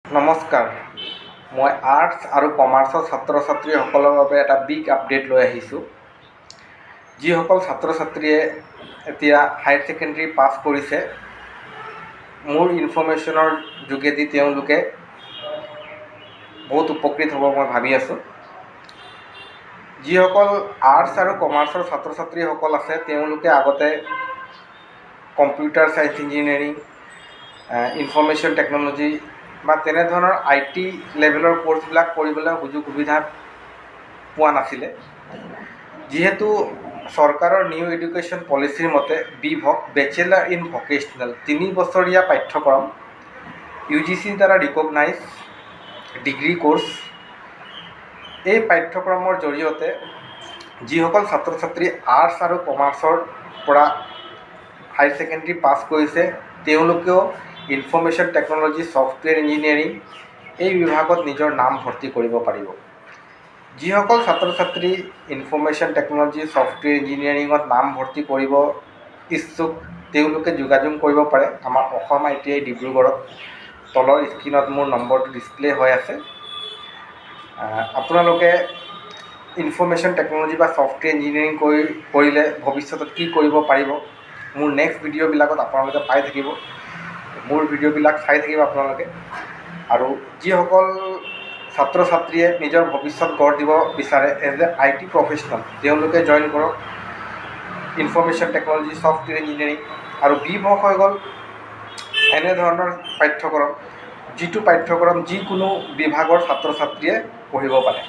নমস্কাৰ, মই আৰ্টছ আৰু কমাৰ্চৰ ছাত্ৰ ছাত্ৰীসকলৰ বাবে এটা বিগ আপডেট লৈ আহিছোঁ। যিসকল ছাত্ৰ ছাত্ৰীয়ে এতিয়া হায়াৰ ছেকেণ্ডেৰী পাছ কৰিছে, মোৰ ইনফৰ্মেশ্যনৰ যোগেদি তেওঁলোকে বহুত উপকৃত হ'ব মই ভাবি আছোঁ। যিসকল আৰ্টছ আৰু কমাৰ্চৰ ছাত্ৰ ছাত্ৰীসকল আছে, তেওঁলোকে আগতে computer science engineering, information technology বা তেনেধৰণৰ IT লেভেলৰ কোৰ্চবিলাক কৰিবলৈ সুযোগ সুবিধা পোৱা নাছিলে। যিহেতু চৰকাৰৰ নিউ এডুকেশ্যন পলিচিৰ মতে BVOC বেচেলাৰ ইন ভকেশ্যনেল 3 বছৰীয়া পাঠ্যক্ৰম UGCৰ দ্বাৰা ৰিকগনাইজ ডিগ্ৰী কোৰ্চ, এই পাঠ্যক্ৰমৰ জৰিয়তে যিসকল ছাত্ৰ ছাত্ৰী আৰ্টছ আৰু কমাৰ্চৰ পৰা হায়াৰ ছেকেণ্ডেৰী পাছ কৰিছে, তেওঁলোকেও ইনফৰ্মেশ্যন টেকন'লজি, ছফ্টৱেৰ ইঞ্জিনিয়াৰিং এই বিভাগত নিজৰ নাম ভৰ্তি কৰিব পাৰিব। যিসকল ছাত্ৰ ছাত্ৰী ইনফৰ্মেশ্যন টেকন'লজি, ছফ্টৱেৰ ইঞ্জিনিয়াৰিঙত নাম ভৰ্তি কৰিব ইচ্ছুক, তেওঁলোকে যোগাযোগ কৰিব পাৰে আমাৰ অসম ITI ডিব্ৰুগড়ত। তলৰ স্ক্ৰীণত মোৰ নম্বৰটো ডিছপ্লে হৈ আছে। আপোনালোকে ইনফৰ্মেশ্যন টেকন'লজি বা ছফ্টৱেৰ ইঞ্জিনিয়াৰিং কৰিলে ভৱিষ্যতত কি কৰিব পাৰিব, মোৰ নেক্সট ভিডিঅ'বিলাকত আপোনালোকে পাই থাকিব। মোৰ ভিডিঅ'বিলাক চাই থাকিব আপোনালোকে। আৰু যিসকল ছাত্ৰ ছাত্ৰীয়ে নিজৰ ভৱিষ্যত গঢ় দিব বিচাৰে এজ এ IT প্ৰফেচনেল, তেওঁলোকে জইন কৰক ইনফৰ্মেশ্যন টেকন'লজি, ছফ্টৱেৰ ইঞ্জিনিয়াৰিং। আৰু BVOC হৈ গ'ল এনেধৰণৰ পাঠ্যক্ৰম, যিটো পাঠ্যক্ৰম যিকোনো বিভাগৰ ছাত্ৰ ছাত্ৰীয়ে পঢ়িব পাৰে।